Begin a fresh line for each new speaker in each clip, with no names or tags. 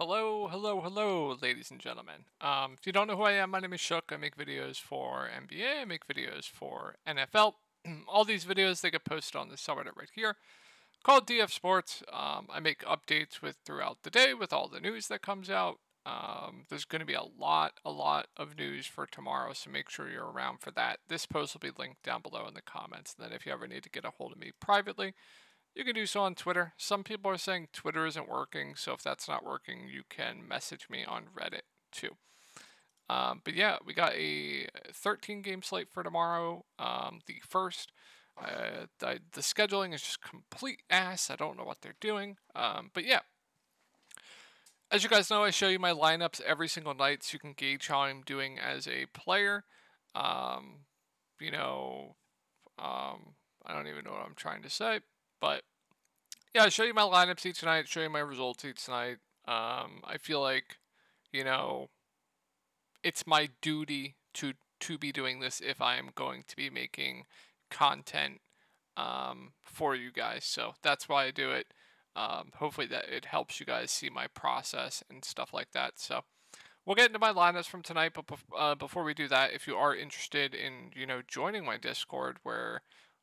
Hello, ladies and gentlemen. If you don't know who I am, my name is Shook. I make videos for NBA, I make videos for NFL. All these videos, they get posted on this subreddit right here called DF Sports. I make updates with throughout the day with all the news that comes out. There's going to be a lot of news for tomorrow, so make sure you're around for that. This post will be linked down below in the comments. And then if you ever need to get a hold of me privately, you can do so on Twitter. Some people are saying Twitter isn't working, so if that's not working, you can message me on Reddit too. But yeah, we got a 13 game slate for tomorrow. The first, the scheduling is just complete ass. I don't know what they're doing. But yeah, as you guys know, I show you my lineups every single night so you can gauge how I'm doing as a player. Um, you know, I don't even know what I'm trying to say, but yeah, I show you my lineups each night, show you my results each night. I feel like, you know, it's my duty to be doing this if I am going to be making content for you guys. So that's why I do it. Hopefully that it helps you guys see my process and stuff like that. So we'll get into my lineups from tonight, but before we do that, if you are interested in joining my Discord, where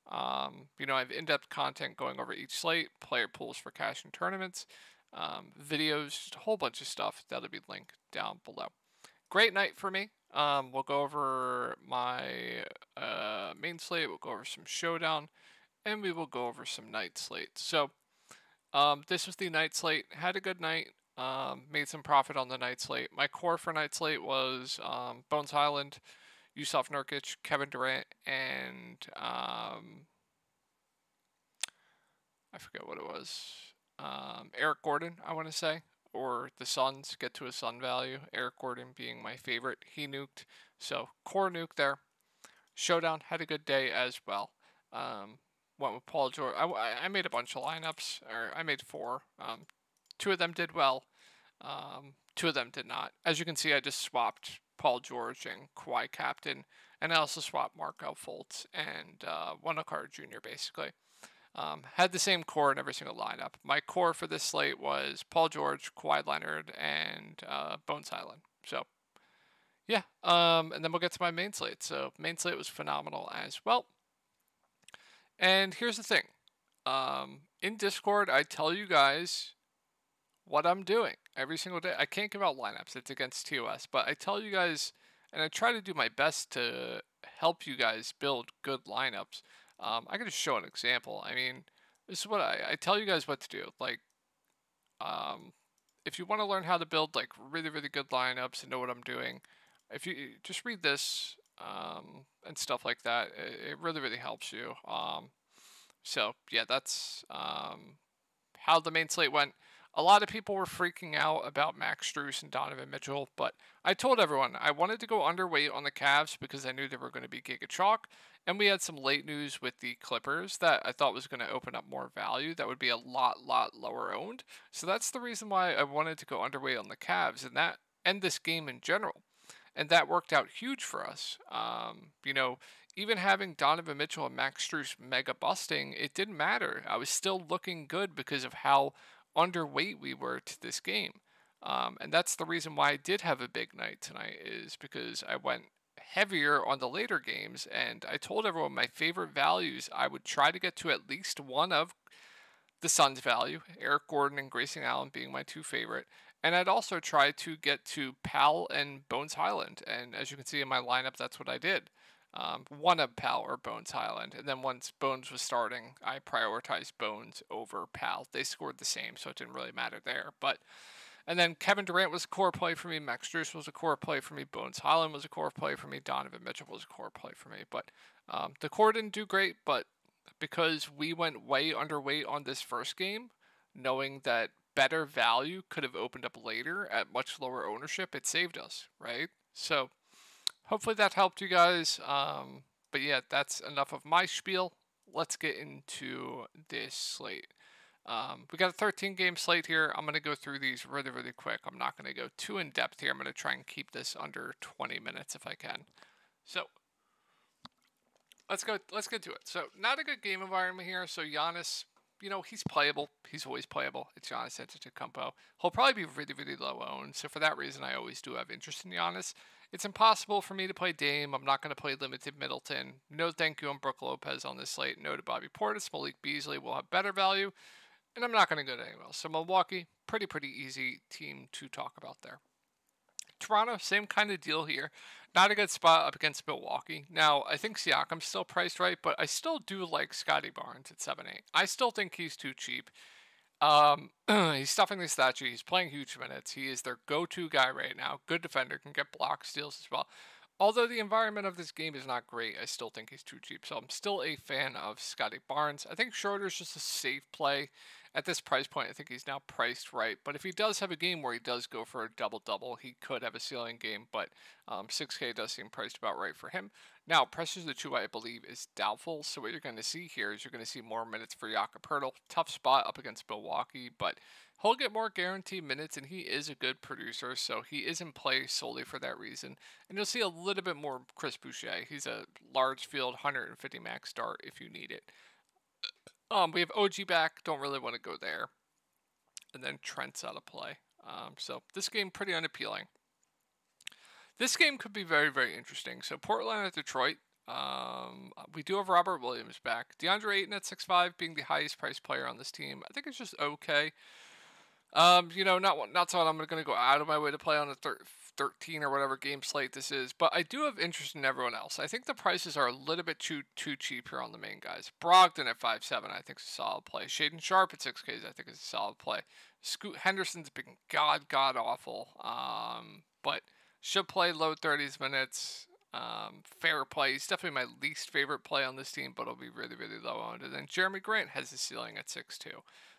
I have in-depth content going over each slate, player pools for cash and tournaments, videos, just a whole bunch of stuff that'll be linked down below. Great night for me. We'll go over my main slate. We'll go over some showdown, and we will go over some night slate. So this was the night slate. Had a good night. Made some profit on the night slate. My core for night slate was Bones Highland, Yusuf Nurkic, Kevin Durant, and I forget what it was. Eric Gordon, I want to say, or the Suns get to a Sun value. Eric Gordon being my favorite. He nuked, so core nuke there. Showdown had a good day as well. Went with Paul George. I made a bunch of lineups, or I made 4. Two of them did well. Two of them did not. As you can see, I just swapped Paul George and Kawhi captain, and I also swapped Markel Fultz and Wendell Carter Jr. basically. Had the same core in every single lineup. My core for this slate was Paul George, Kawhi Leonard, and Bones Highland. So, yeah. And then we'll get to my main slate. So, main slate was phenomenal as well. And here's the thing. In Discord, I tell you guys what I'm doing every single day. I can't give out lineups. It's against TOS. But I tell you guys, and I try to do my best to help you guys build good lineups. I can just show an example. I mean, this is what I tell you guys what to do. Like, if you want to learn how to build like really good lineups and know what I'm doing, if you just read this and stuff like that, it really helps you. So yeah, that's how the main slate went. A lot of people were freaking out about Max Strus and Donovan Mitchell, but I told everyone I wanted to go underweight on the Cavs because I knew they were going to be giga chalk, and we had some late news with the Clippers that I thought was going to open up more value that would be a lot lower owned. So that's the reason why I wanted to go underweight on the Cavs and this game in general. And that worked out huge for us. Even having Donovan Mitchell and Max Strus mega busting, it didn't matter. I was still looking good because of how underweight we were to this game. And that's the reason why I did have a big night tonight, is because I went heavier on the later games, and I told everyone my favorite values, I would try to get to at least one of the Suns' value, Eric Gordon and Grayson Allen being my 2 favorite. And I'd also try to get to Powell and Bones Highland. And as you can see in my lineup, that's what I did. One of Powell or Bones Highland. And then once Bones was starting, I prioritized Bones over Powell. They scored the same, so it didn't really matter there. And then Kevin Durant was a core play for me. Max Strus was a core play for me. Bones Highland was a core play for me. Donovan Mitchell was a core play for me. But the core didn't do great, but because we went way underweight on this first game, knowing that better value could have opened up later at much lower ownership, it saved us, right? So hopefully that helped you guys. But yeah, that's enough of my spiel. Let's get into this slate. We got a 13 game slate here. I'm going to go through these really quick. I'm not going to go too in depth here. I'm going to try and keep this under 20 minutes if I can. So let's get to it. So not a good game environment here. So Giannis he's playable. He's always playable. It's Giannis Antetokounmpo. He'll probably be really, really low owned. So for that reason, I always do have interest in Giannis. It's impossible for me to play Dame. I'm not going to play limited Middleton. No thank you on Brook Lopez on this slate. No to Bobby Portis. Malik Beasley will have better value. And I'm not going to go to anyone else. So Milwaukee, pretty easy team to talk about there. Toronto, same kind of deal here. Not a good spot up against Milwaukee. Now, I think Siakam's still priced right, but I still do like Scotty Barnes at 7-8. I still think he's too cheap. He's stuffing the stat sheet. He's playing huge minutes. He is their go-to guy right now. Good defender, can get blocks, steals as well. Although the environment of this game is not great, I still think he's too cheap. So I'm still a fan of Scotty Barnes. I think Schroeder's just a safe play. At this price point, I think he's now priced right. But if he does have a game where he does go for a double-double, he could have a ceiling game. But 6K does seem priced about right for him. Now, Precious Achiuwa, I believe, is doubtful. So what you're going to see here is you're going to see more minutes for Jakob Poeltl. Tough spot up against Milwaukee, but he'll get more guaranteed minutes, and he is a good producer. So he is in play solely for that reason. And you'll see a little bit more Chris Boucher. He's a large field, 150 max start if you need it. We have OG back. Don't really want to go there. And then Trent's out of play. So this game pretty unappealing. This game could be very, very interesting. So Portland at Detroit. We do have Robert Williams back. DeAndre Ayton at 6'5", being the highest priced player on this team. I think it's just okay. Not someone I'm going to go out of my way to play on a 13 or whatever game slate this is, but I do have interest in everyone else. I think the prices are a little bit too cheap here on the main guys. Brogdon at 5'7", I think is a solid play. Shaden Sharp at 6K, I think is a solid play. Scoot Henderson's been god awful, but should play low 30s minutes. Fair play. He's definitely my least favorite play on this team, but it'll be really, really low owned. And then Jeremy Grant has a ceiling at 6'2".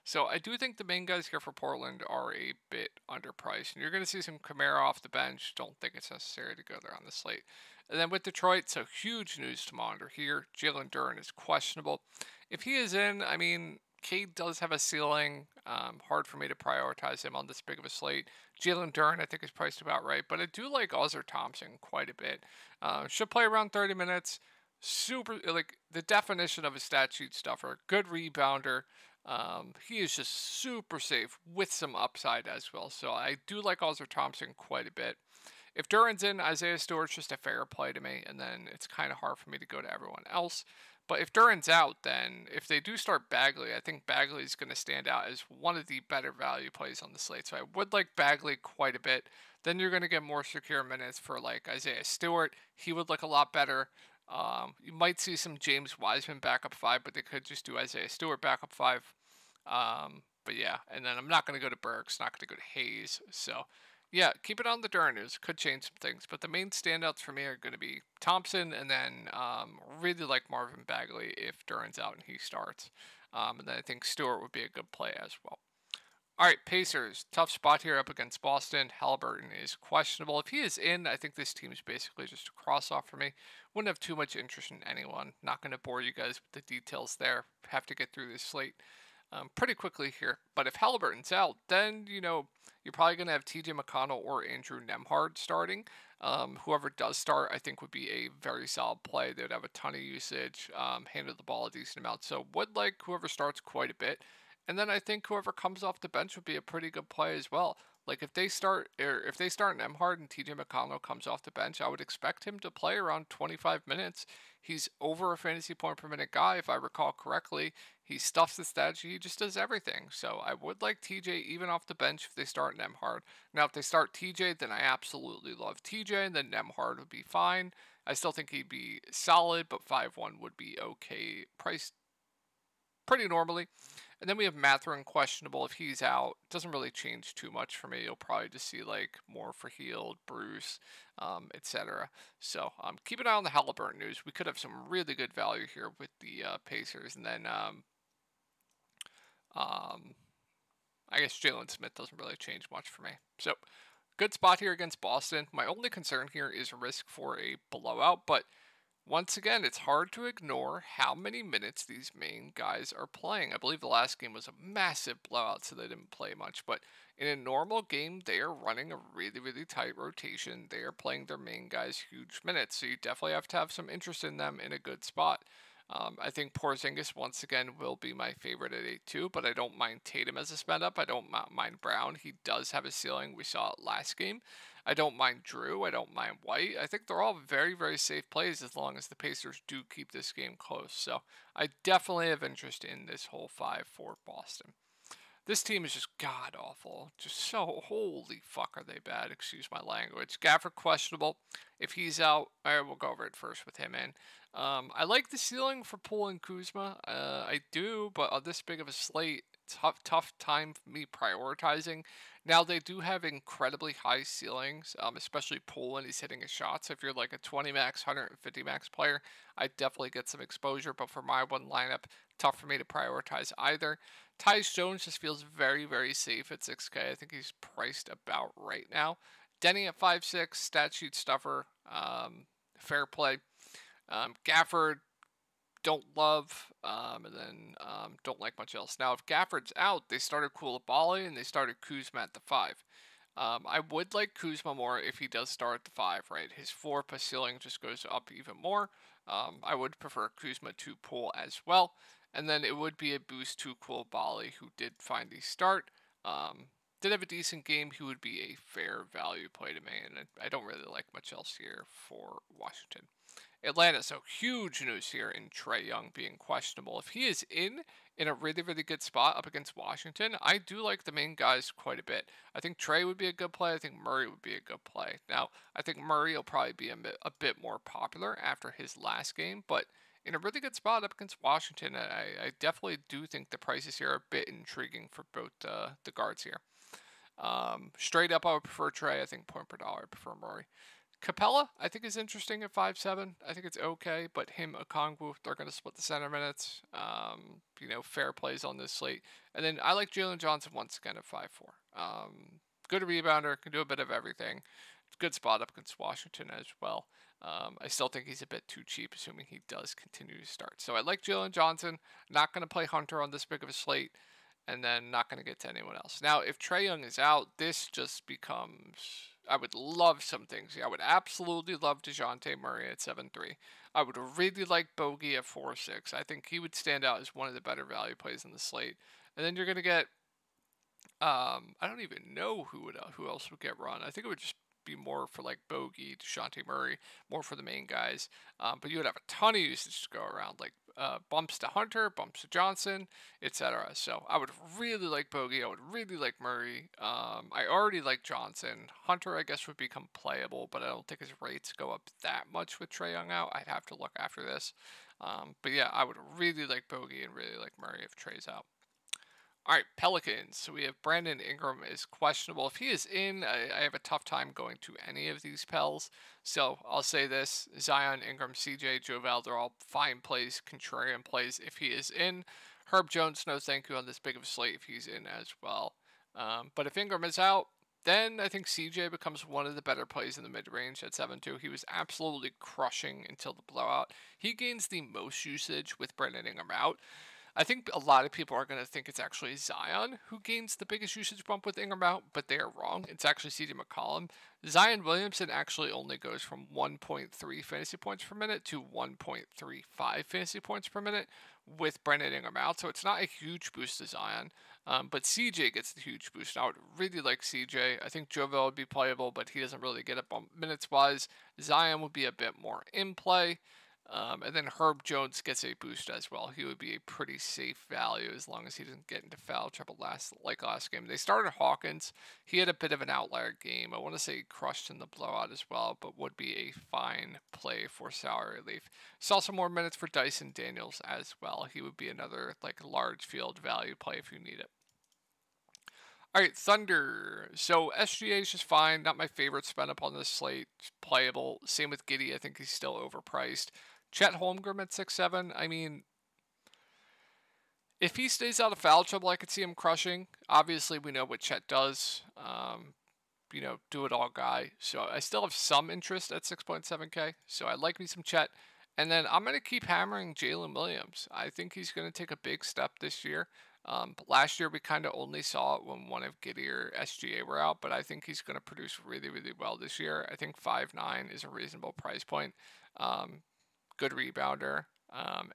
So I do think the main guys here for Portland are a bit underpriced. And you're going to see some Kamara off the bench. Don't think it's necessary to go there on the slate. And then with Detroit, so huge news to monitor here. Jalen Duren is questionable. If he is in, I mean, Cade does have a ceiling. Hard for me to prioritize him on this big of a slate. Jalen Duren, I think, is priced about right. But I do like Ausar Thompson quite a bit. Should play around 30 minutes. Super, like, the definition of a stat sheet stuffer. Good rebounder. He is just super safe with some upside as well. So I do like Ausar Thompson quite a bit. If Duren's in, Isaiah Stewart's just a fair play to me, and then it's kind of hard for me to go to everyone else. But if Duren's out, then if they do start Bagley, I think Bagley is going to stand out as one of the better value plays on the slate. So I would like Bagley quite a bit. Then you're going to get more secure minutes for like Isaiah Stewart. He would look a lot better. You might see some James Wiseman backup 5, but they could just do Isaiah Stewart backup 5. But yeah, and then I'm not going to go to Burks, not going to go to Hayes. So yeah, keep it on the Duren news. Could change some things, but the main standouts for me are going to be Thompson, and then really like Marvin Bagley if Duren's out and he starts. And then I think Stewart would be a good play as well. All right, Pacers. Tough spot here up against Boston. Halliburton is questionable. If he is in, I think this team is basically just a cross-off for me. Wouldn't have too much interest in anyone. Not going to bore you guys with the details there. Have to get through this slate pretty quickly here. But if Halliburton's out, then, you're probably going to have TJ McConnell or Andrew Nembhard starting. Whoever does start, I think, would be a very solid play. They would have a ton of usage, handle the ball a decent amount. So would like whoever starts quite a bit. And then I think whoever comes off the bench would be a pretty good play as well. Like if they start Nembhard and TJ McConnell comes off the bench, I would expect him to play around 25 minutes. He's over a fantasy point per minute guy, if I recall correctly. He stuffs the stat sheet. He just does everything. So I would like TJ even off the bench if they start Nembhard. Now, if they start TJ, then I absolutely love TJ, and then Nembhard would be fine. I still think he'd be solid, but 5-1 would be okay. Priced pretty normally. And then we have Mathurin questionable. If he's out, it doesn't really change too much for me. You'll probably just see like more for Hield, Bruce, etc. So keep an eye on the Halliburton news. We could have some really good value here with the Pacers. And then I guess Jalen Smith doesn't really change much for me. So good spot here against Boston. My only concern here is risk for a blowout, but once again, it's hard to ignore how many minutes these main guys are playing. I believe the last game was a massive blowout, so they didn't play much. But in a normal game, they are running a really, really tight rotation. They are playing their main guys huge minutes, so you definitely have to have some interest in them in a good spot. I think Porzingis, once again, will be my favorite at 8-2, but I don't mind Tatum as a spend up. I don't mind Brown. He does have a ceiling. We saw it last game. I don't mind Drew. I don't mind White. I think they're all very, very safe plays as long as the Pacers do keep this game close. So I definitely have interest in this whole 5 for Boston. This team is just god awful. Just so holy fuck are they bad. Excuse my language. Gafford questionable. If he's out, all right, we'll go over it first with him in. I like the ceiling for Poole and Kuzma. I do, but on this big of a slate, tough time for me prioritizing. Now they do have incredibly high ceilings, especially Poole when he's hitting his shots. If you're like a 20 max, 150 max player, I definitely get some exposure. But for my one lineup, tough for me to prioritize either. Tyus Jones just feels very, very safe at 6K. I think he's priced about right now. Denny at 5'6", stat sheet stuffer, fair play. Gafford, don't love, and then don't like much else. Now, if Gafford's out, they started Koulibaly and they started Kuzma at the 5. I would like Kuzma more if he does start at the 5, right? His floor plus ceiling just goes up even more. I would prefer Kuzma to Poole as well. And then it would be a boost to Koulibaly, who did find the start. Did have a decent game. He would be a fair value play to me, and I don't really like much else here for Washington. Atlanta, so huge news here in Trae Young being questionable. If he is in a really, really good spot up against Washington, I do like the main guys quite a bit. I think Trae would be a good play. I think Murray would be a good play. Now, I think Murray will probably be a bit more popular after his last game, but in a really good spot up against Washington, I definitely do think the prices here are a bit intriguing for both the guards here. Straight up, I would prefer Trae. I think point per dollar, I prefer Murray. Capella, I think, is interesting at 5'7". I think it's okay, but him, Okongwu, they're going to split the center minutes. Fair plays on this slate. And then I like Jalen Johnson once again at 5'4". Good rebounder, can do a bit of everything. Good spot up against Washington as well. I still think he's a bit too cheap, assuming he does continue to start. So I like Jalen Johnson. Not going to play Hunter on this big of a slate. And then not going to get to anyone else. Now, if Trae Young is out, this just becomes... I would love some things. I would absolutely love DeJounte Murray at 7-3. I would really like Bogey at 4-6. I think he would stand out as one of the better value plays in the slate. And then you're going to get... I don't even know who else would get run. I think it would just be more for like Bogey, DeJounte Murray, more for the main guys. But you would have a ton of usage to go around, like bumps to Hunter, bumps to Johnson, etc. So I would really like Bogey. I would really like Murray. I already like Johnson. Hunter, I guess, would become playable, but I don't think his rates go up that much with Trae Young out. I'd have to look after this. But yeah, I would really like Bogey and really like Murray if Trae's out. All right, Pelicans. So we have Brandon Ingram is questionable. If he is in, I have a tough time going to any of these Pels. So I'll say this: Zion, Ingram, CJ, Jovel, they're all fine plays, contrarian plays. If he is in, Herb Jones, no thank you on this big of a slate if he's in as well. But if Ingram is out, then I think CJ becomes one of the better plays in the mid-range at 7-2. He was absolutely crushing until the blowout. He gains the most usage with Brandon Ingram out. I think a lot of people are going to think it's actually Zion who gains the biggest usage bump with Ingram out, but they are wrong. It's actually CJ McCollum. Zion Williamson actually only goes from 1.3 fantasy points per minute to 1.35 fantasy points per minute with Brandon Ingram out, so it's not a huge boost to Zion. But CJ gets the huge boost. I would really like CJ. I think Jovel would be playable, but he doesn't really get up on minutes-wise. Zion would be a bit more in play. And then Herb Jones gets a boost as well. He would be a pretty safe value as long as he doesn't get into foul trouble last game. They started Hawkins. He had a bit of an outlier game. I want to say he crushed in the blowout as well, but would be a fine play for salary relief. Saw some more minutes for Dyson Daniels as well. He would be another large field value play if you need it. All right, Thunder. So SGA is just fine. Not my favorite spend up on this slate. Just playable. Same with Giddey. I think he's still overpriced. Chet Holmgren at 6'7". I mean, if he stays out of foul trouble, I could see him crushing. Obviously, we know what Chet does. Do it all guy. So I still have some interest at 6.7K. So I like me some Chet. And then I'm going to keep hammering Jalen Williams. I think he's going to take a big step this year. But last year we kind of only saw it when one of Giddey or SGA were out. But I think he's going to produce really, really well this year. I think 5'9" is a reasonable price point. Good rebounder.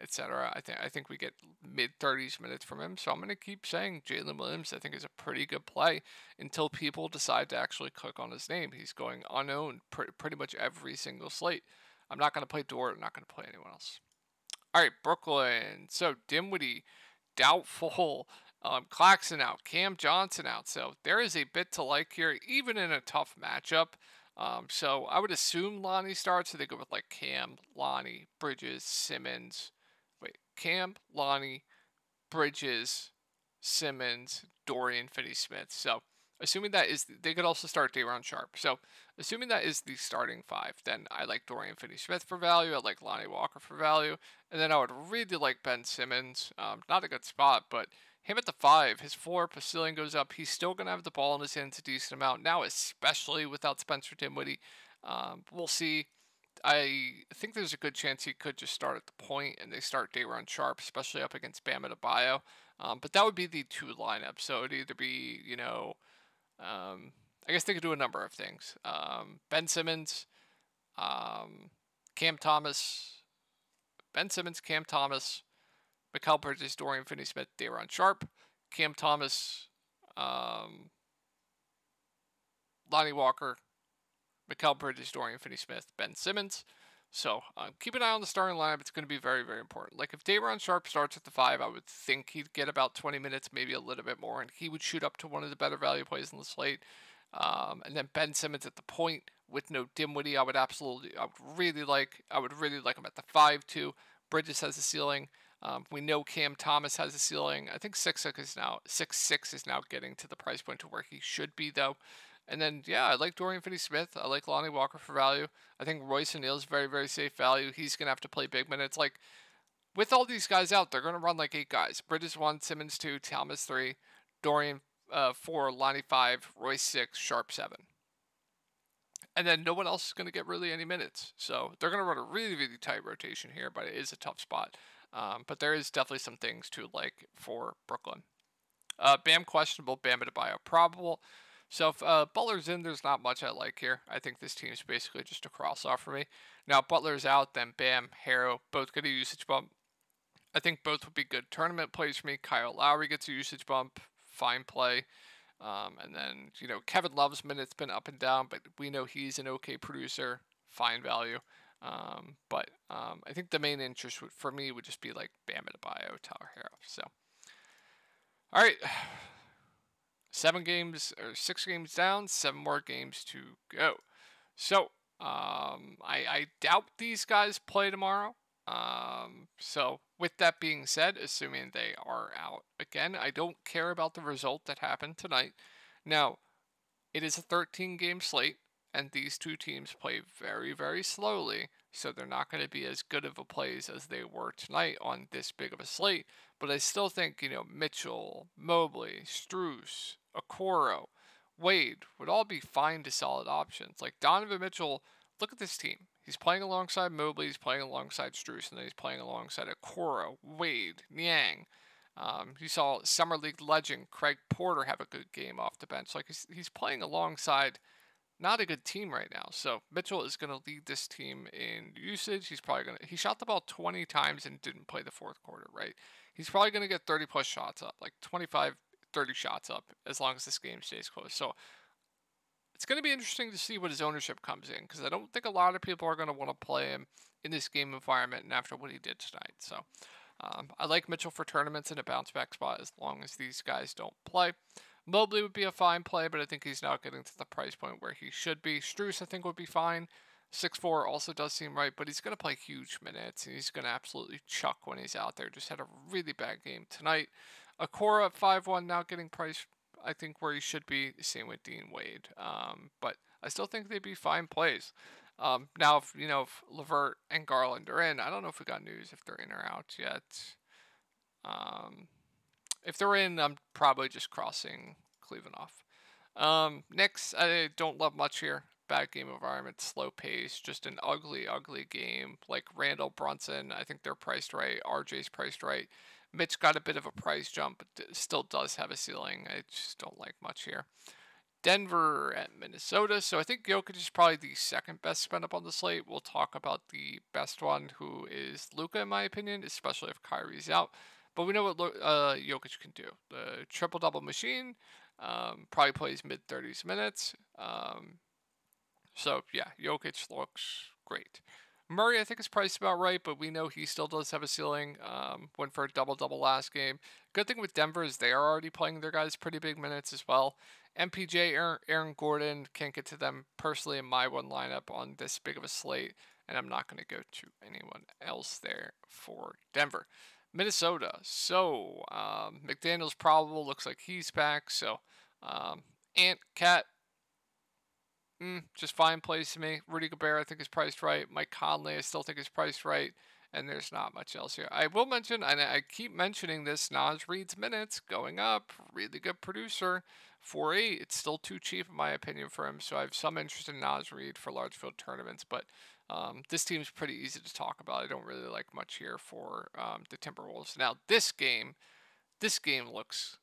etc. I think we get mid-30s minutes from him. So I'm going to keep saying Jalen Williams, I think, is a pretty good play until people decide to actually click on his name. He's going unowned pretty much every single slate. I'm not going to play Dort. I'm not going to play anyone else. All right, Brooklyn. So Dinwiddie, doubtful. Claxton out. Cam Johnson out. So there is a bit to like here, even in a tough matchup. So I would assume Lonnie starts. So they go with like Cam, Lonnie, Bridges, Simmons. Wait, Cam, Lonnie, Bridges, Simmons, Dorian Finney-Smith. So assuming that is, they could also start Day'Ron Sharpe. So assuming that is the starting five, then I like Dorian Finney-Smith for value. I like Lonnie Walker for value. And then I would really like Ben Simmons. Not a good spot, but him at the 5, his floor per ceiling goes up. He's still going to have the ball in his hands a decent amount now, especially without Spencer Dinwiddie. We'll see. I think there's a good chance he could just start at the point and they start Day'Ron Sharpe, especially up against Bam Adebayo. But that would be the 2 lineup. So it'd either be, I guess they could do a number of things. Ben Simmons, Cam Thomas, Ben Simmons, Cam Thomas, Mikal Bridges, Dorian Finney-Smith, Day'Ron Sharpe, Cam Thomas, Lonnie Walker, Mikal Bridges, Dorian Finney-Smith, Ben Simmons. So keep an eye on the starting lineup. It's going to be very, very important. Like if Day'Ron Sharpe starts at the 5, I would think he'd get about 20 minutes, maybe a little bit more, and he would shoot up to one of the better value plays in the slate. And then Ben Simmons at the point with no Dinwiddie, I would really like him at the 5 too. Bridges has a ceiling. We know Cam Thomas has a ceiling. I think 6'6" is now getting to the price point to where he should be though. And then, yeah, I like Dorian Finney-Smith. I like Lonnie Walker for value. I think Royce O'Neal is very, very safe value. He's going to have to play big minutes. Like, with all these guys out, they're going to run like 8 guys. Bridges 1, Simmons 2, Thomas 3, Dorian 4, Lonnie 5, Royce 6, Sharpe 7. And then no one else is going to get really any minutes. So they're going to run a really, really tight rotation here, but it is a tough spot. But there is definitely some things to like for Brooklyn. Bam questionable, Bam Adebayo probable. So if Butler's in, there's not much I like here. I think this team's basically just a cross-off for me. Now, if Butler's out, then Bam, Harrow, both get a usage bump. I think both would be good tournament plays for me. Kyle Lowry gets a usage bump, fine play. And then, Kevin Love's minutes been up and down, but we know he's an okay producer, fine value. But I think the main interest for me would just be like Bam Adebayo, Tyler Harrow. So, all right. 6 games down, 7 more games to go. So, I doubt these guys play tomorrow. So with that being said, assuming they are out again, I don't care about the result that happened tonight. Now, it is a 13-game slate, and these two teams play very, very slowly, so they're not going to be as good of a plays as they were tonight on this big of a slate. But I still think, Mitchell, Mobley, Strus, Okoro, Wade would all be fine to solid options. Like Donovan Mitchell, look at this team. He's playing alongside Mobley, he's playing alongside Strus, and then he's playing alongside Okoro, Wade, Niang. You saw Summer League legend Craig Porter have a good game off the bench. Like he's playing alongside not a good team right now. So Mitchell is going to lead this team in usage. He shot the ball 20 times and didn't play the fourth quarter, right? He's probably going to get 30 plus shots up, like 25, 30 shots up as long as this game stays close. So it's going to be interesting to see what his ownership comes in, because I don't think a lot of people are going to want to play him in this game environment and after what he did tonight. So I like Mitchell for tournaments in a bounce back spot as long as these guys don't play. Mobley would be a fine play, but I think he's now getting to the price point where he should be. Strus, I think, would be fine. 6'4" also does seem right, but he's going to play huge minutes, and he's going to absolutely chuck when he's out there. Just had a really bad game tonight. Okoro at 5'1", now getting priced, I think, where he should be. Same with Dean Wade. But I still think they'd be fine plays. Now, if LeVert and Garland are in, I don't know if we got news if they're in or out yet. If they're in, I'm probably just crossing Cleveland off. Knicks, I don't love much here. Bad game environment, slow pace, just an ugly, ugly game. Like Randall, Brunson, I think they're priced right. RJ's priced right. Mitch got a bit of a price jump, but still does have a ceiling. I just don't like much here. Denver at Minnesota. So I think Jokic is probably the second best spend up on the slate. We'll talk about the best one, who is Luka, in my opinion, especially if Kyrie's out. But we know what Jokic can do. The triple-double machine, probably plays mid-30s minutes. So yeah, Jokic looks great. Murray, I think, is priced about right, but we know he still does have a ceiling. Went for a double-double last game. Good thing with Denver is they are already playing their guys pretty big minutes as well. MPJ, Aaron Gordon, can't get to them personally in my one lineup on this big of a slate, and I'm not going to go to anyone else there for Denver. Minnesota. So McDaniel's probable. Looks like he's back. So Ant, Cat, just fine plays to me. Rudy Gobert, I think, is priced right. Mike Conley, I still think, is priced right. And there's not much else here. I will mention, and I keep mentioning this, Naz Reid's minutes going up. Really good producer. 4.8. It's still too cheap, in my opinion, for him. So I have some interest in Naz Reid for large field tournaments. But this team's pretty easy to talk about. I don't really like much here for the Timberwolves. Now, this game looks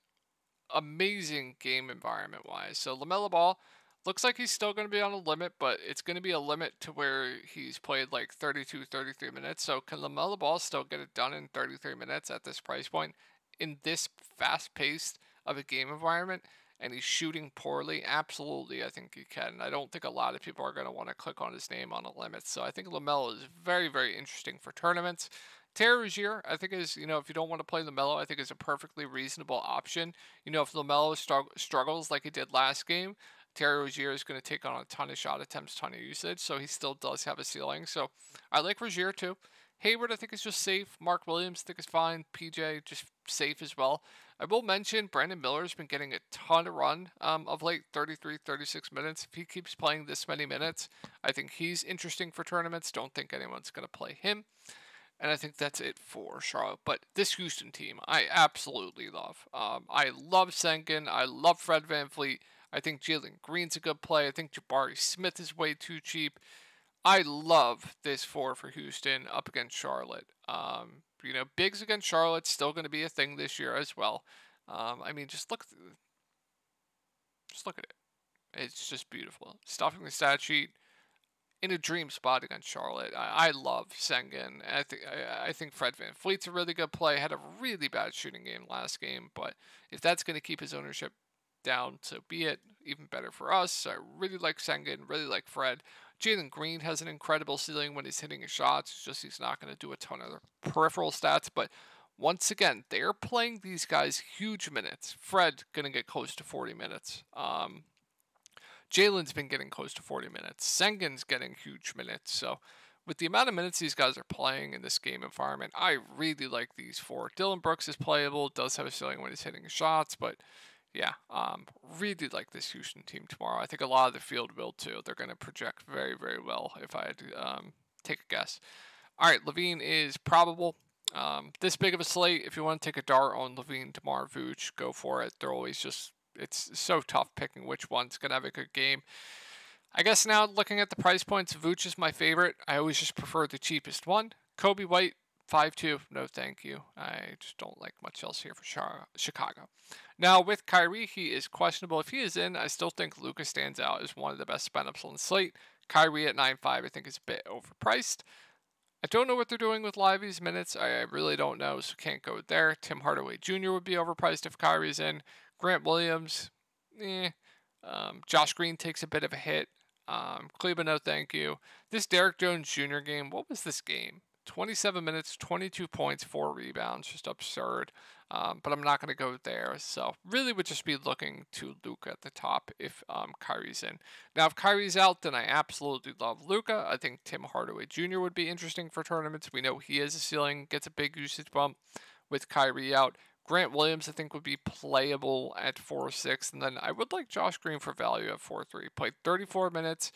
amazing game environment-wise. So LaMelo Ball looks like he's still going to be on a limit, but it's going to be a limit to where he's played like 32, 33 minutes. So can LaMelo Ball still get it done in 33 minutes at this price point in this fast-paced of a game environment? And he's shooting poorly? Absolutely, I think he can. I don't think a lot of people are going to want to click on his name on a limit. So I think LaMelo is very, very interesting for tournaments. Terry Rozier, I think, is, if you don't want to play LaMelo, I think is a perfectly reasonable option. If LaMelo struggles like he did last game, Terry Rozier is going to take on a ton of shot attempts, ton of usage, so he still does have a ceiling. So I like Rozier too. Hayward, I think, is just safe. Mark Williams, I think, is fine. PJ, just safe as well. I will mention Brandon Miller's been getting a ton of run of late, 33, 36 minutes. If he keeps playing this many minutes, I think he's interesting for tournaments. Don't think anyone's going to play him. And I think that's it for Charlotte. But this Houston team, I absolutely love. I love Sengun. I love Fred VanVleet. I think Jalen Green's a good play. I think Jabari Smith is way too cheap. I love this for Houston up against Charlotte. Bigs against Charlotte's still going to be a thing this year as well. Just look at it. It's just beautiful. Stuffing the stat sheet in a dream spot against Charlotte. I love Sengun. I think Fred VanVleet's a really good play. Had a really bad shooting game last game, but if that's going to keep his ownership down, so be it. Even better for us. I really like Sengun, really like Fred. Jalen Green has an incredible ceiling when he's hitting his shots. It's just he's not going to do a ton of peripheral stats, but once again, they're playing these guys huge minutes. Fred going to get close to 40 minutes. Jalen's been getting close to 40 minutes. Sengun's getting huge minutes. So with the amount of minutes these guys are playing in this game environment, I really like these four. Dylan Brooks is playable, does have a ceiling when he's hitting his shots, but yeah, really like this Houston team tomorrow. I think a lot of the field will too. They're going to project very, very well if I had to take a guess. All right, Levine is probable. This big of a slate, if you want to take a dart on Levine, DeMar, Vooch, go for it. They're always just, it's so tough picking which one's going to have a good game. I guess now looking at the price points, Vooch is my favorite. I always just prefer the cheapest one. Kobe White, 5-2. No, thank you. I just don't like much else here for Chicago. Now, with Kyrie, he is questionable. If he is in, I still think Luka stands out as one of the best spend-ups on the slate. Kyrie at 9.5, I think, is a bit overpriced. I don't know what they're doing with Lively's minutes. I really don't know, so can't go there. Tim Hardaway Jr. would be overpriced if Kyrie's in. Grant Williams, Josh Green takes a bit of a hit. Cleveland, no thank you. This Derrick Jones Jr. game, what was this game? 27 minutes, 22 points, 4 rebounds, just absurd. But I'm not going to go there. So really would just be looking to Luka at the top if Kyrie's in. Now, if Kyrie's out, then I absolutely love Luka. I think Tim Hardaway Jr. would be interesting for tournaments. We know he has a ceiling, gets a big usage bump with Kyrie out. Grant Williams, I think, would be playable at 4.6. And then I would like Josh Green for value at 4.3. Played 34 minutes.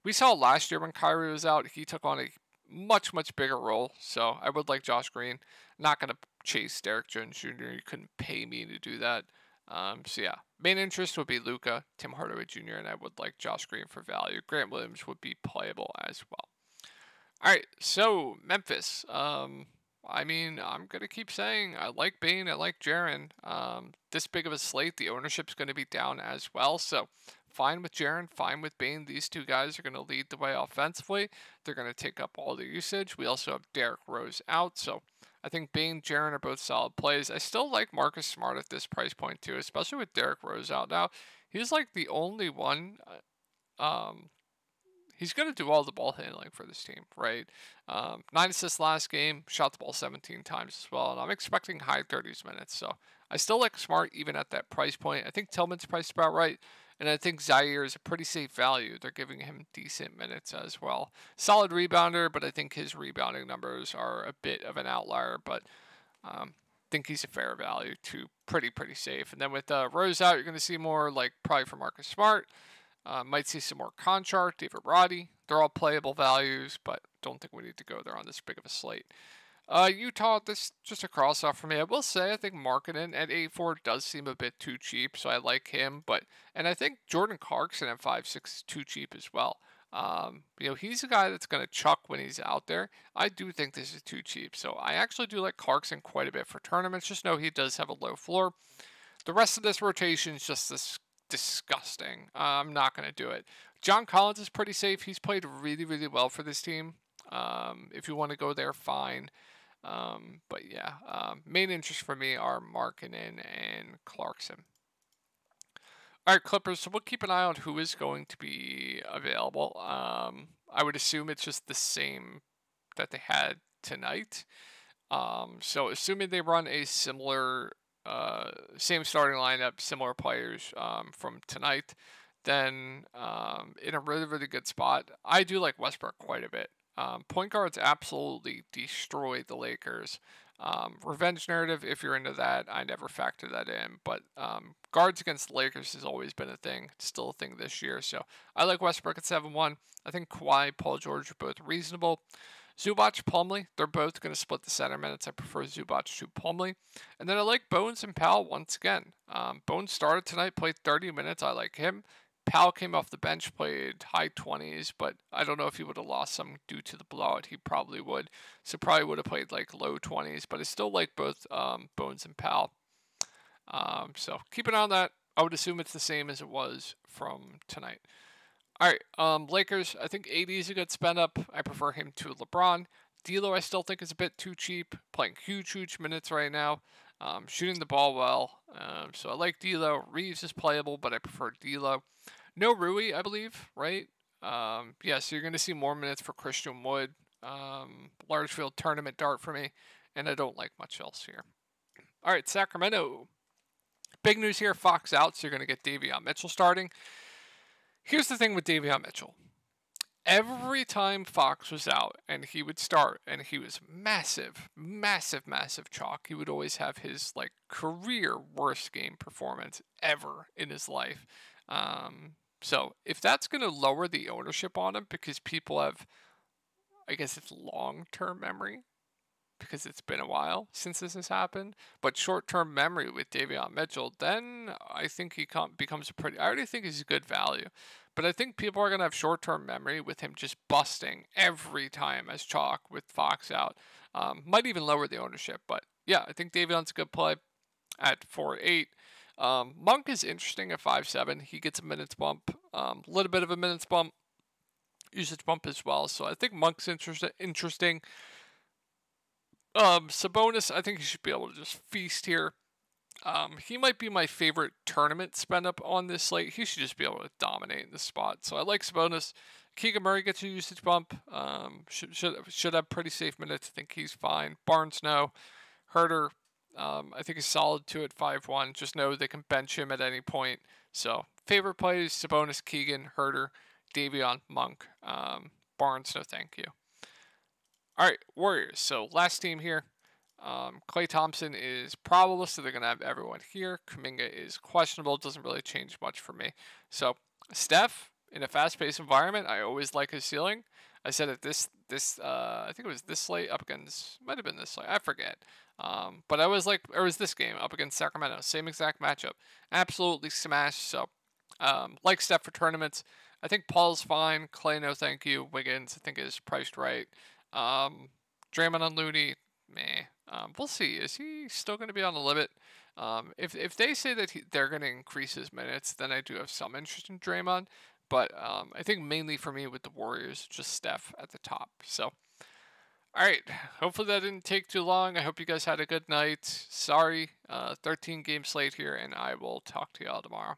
We saw last year when Kyrie was out, he took on a much bigger role. So I would like Josh Green. Not going to chase Derrick Jones Jr. You couldn't pay me to do that. So yeah, main interest would be Luka, Tim Hardaway Jr., and I would like Josh Green for value. Grant Williams would be playable as well. All right, so Memphis. I'm going to keep saying I like Bane, I like Jaren. This big of a slate, the ownership's going to be down as well. So fine with Jaren, fine with Bane. These two guys are going to lead the way offensively. They're going to take up all the usage. We also have Derrick Rose out, so I think Bane, Jaren are both solid plays. I still like Marcus Smart at this price point too, especially with Derrick Rose out now. He's like the only one. He's going to do all the ball handling for this team, right? 9 assists last game, shot the ball 17 times as well, and I'm expecting high 30s minutes. So I still like Smart even at that price point. I think Tillman's priced about right, and I think Zaire is a pretty safe value. They're giving him decent minutes as well. Solid rebounder, but I think his rebounding numbers are a bit of an outlier, but I think he's a fair value too, pretty safe. And then with Rose out, you're going to see more like probably for Marcus Smart. Might see some more Conchar, David Roddy. They're all playable values, but don't think we need to go there on this big of a slate. Utah, this just a cross off for me. I will say I think Markkanen at 8.4 does seem a bit too cheap, so I like him. And I think Jordan Clarkson at 5.6 is too cheap as well. He's a guy that's going to chuck when he's out there. I do think this is too cheap, so I actually do like Clarkson quite a bit for tournaments. Just know he does have a low floor. The rest of this rotation is just this disgusting. I'm not going to do it. John Collins is pretty safe. He's played really well for this team. If you want to go there, fine. But yeah, main interest for me are Markkanen and Clarkson. All right, Clippers. So we'll keep an eye on who is going to be available. I would assume it's just the same that they had tonight. So assuming they run a similar same starting lineup, similar players from tonight, then in a really good spot. I do like Westbrook quite a bit. Point guards absolutely destroyed the Lakers. Revenge narrative, if you're into that, I never factor that in. But guards against the Lakers has always been a thing. It's still a thing this year. So I like Westbrook at 7-1. I think Kawhi, Paul George are both reasonable. Zubac, Plumlee, they're both going to split the center minutes. I prefer Zubac to Plumlee. And then I like Bones and Powell once again. Bones started tonight, played 30 minutes. I like him. Powell came off the bench, played high 20s, but I don't know if he would have lost some due to the blowout. He probably would. So probably would have played like low 20s, but I still like both Bones and Powell. So keep an eye on that. I would assume it's the same as it was from tonight. All right, Lakers, I think 80 is a good spend up. I prefer him to LeBron. D'Lo I still think is a bit too cheap, playing huge minutes right now, shooting the ball well. So I like D'Lo. Reeves is playable, but I prefer D'Lo. No Rui, I believe, right? So you're going to see more minutes for Christian Wood. Large field tournament dart for me, and I don't like much else here. All right, Sacramento. Big news here, Fox out, so you're going to get Davion Mitchell starting. Here's the thing with Davion Mitchell. Every time Fox was out and he would start and he was massive chalk, he would always have his like career worst game performance ever in his life. So if that's going to lower the ownership on him because people have, I guess it's long-term memory because it's been a while since this has happened, but short-term memory with Davion Mitchell, then I think he becomes I already think he's a good value, but I think people are going to have short-term memory with him just busting every time as chalk with Fox out. Might even lower the ownership, but yeah, I think Davion's a good play at 4.8. Monk is interesting at 5.7. He gets a minutes bump, a little bit of a minutes bump, usage bump as well, so I think Monk's interesting. Sabonis, I think he should be able to just feast here. He might be my favorite tournament spend up on this slate. He should just be able to dominate in this spot. So I like Sabonis. Keegan Murray gets a usage bump. Should have pretty safe minutes. I think he's fine. Barnes, no. Herter, I think is solid too at 5-1. Just know they can bench him at any point. So favorite plays, Sabonis, Keegan, Herter, Davion, Monk. Barnes, no thank you. All right, Warriors. So last team here. Klay Thompson is probable, so they're going to have everyone here. Kuminga is questionable. Doesn't really change much for me. So Steph, in a fast-paced environment, I always like his ceiling. I said it I think it was this slate up against, might have been this slate, I forget. But I was like, it was this game up against Sacramento. Same exact matchup. Absolutely smashed. So like Steph for tournaments. I think Paul's fine. Klay, no thank you. Wiggins, I think is priced right. Draymond and Looney, meh. We'll see. Is he still going to be on the limit? If they say that they're going to increase his minutes, then I do have some interest in Draymond. But I think mainly for me with the Warriors, just Steph at the top. So, all right. Hopefully that didn't take too long. I hope you guys had a good night. Sorry, 13 game slate here, and I will talk to y'all tomorrow.